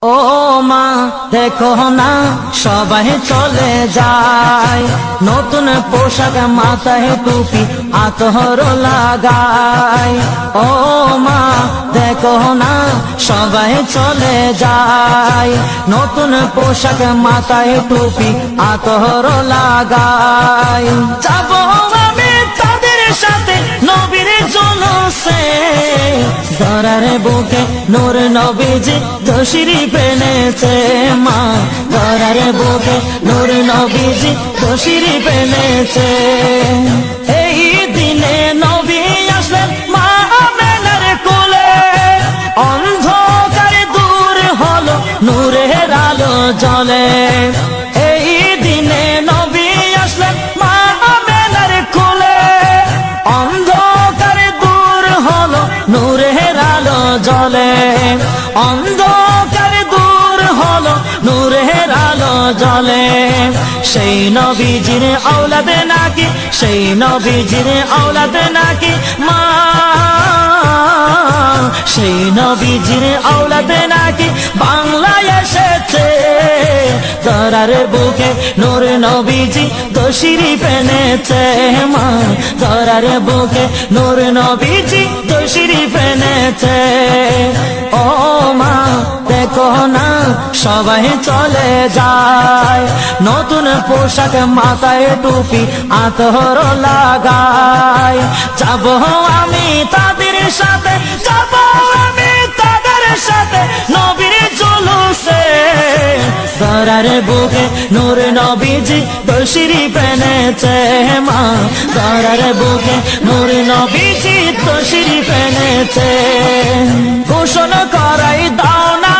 ও মা দেখো না সবাই চলে যায়, নতুন পোশাক মাথায় টুপি আতর লাগায়। ও মা দেখো না সবাই চলে যায়, নতুন পোশাক মাথায় টুপি আতর লাগায়। যাবো আমি তাদের সাথে নবীর জলসে, ধরার বুকে নূর নবীজি তশরিফ এনেছে। মা ধরার বুকে নূর নবীজি তশরিফ এনেছে। এই দিনে নবী আসলেন মা আমেনার কোলে, অন্ধকার দূর হলো নূরের আলো জ্বলে। এই দিনে নবী আসলেন মা আমেনার কোলে, অন্ধকার দূর হলো নূরের আলো জ্বলে। অন্ধকার দূর হলো নূরের আলো জ্বলে। সেই নবীজির আওলাদে নাকি, সেই নবীজির আওলাদে নাকি মা, সেই নবীজির আওলাদে নাকি বাংলায় এসেছে। ধরার বুকে নূর নবীজি তশরিফ এনেছে। মা ধরার বুকে নূর নবীজি তশরিফ এনেছে। ও মা দেখো না সবাই চলে যায়, নতুন পোশাক মাথায় টুপি আতর লাগায়। যাবো আমি তাদের সাথে, যাবো আমি তাদের সাথে নবীর জুলুসে। ধরার বুকে নূর নবীজি তশরিফ এনেছে। মা ধরার বুকে নূর নবীজি তশরিফ এনেছে। ঘোষণা করাই দাও না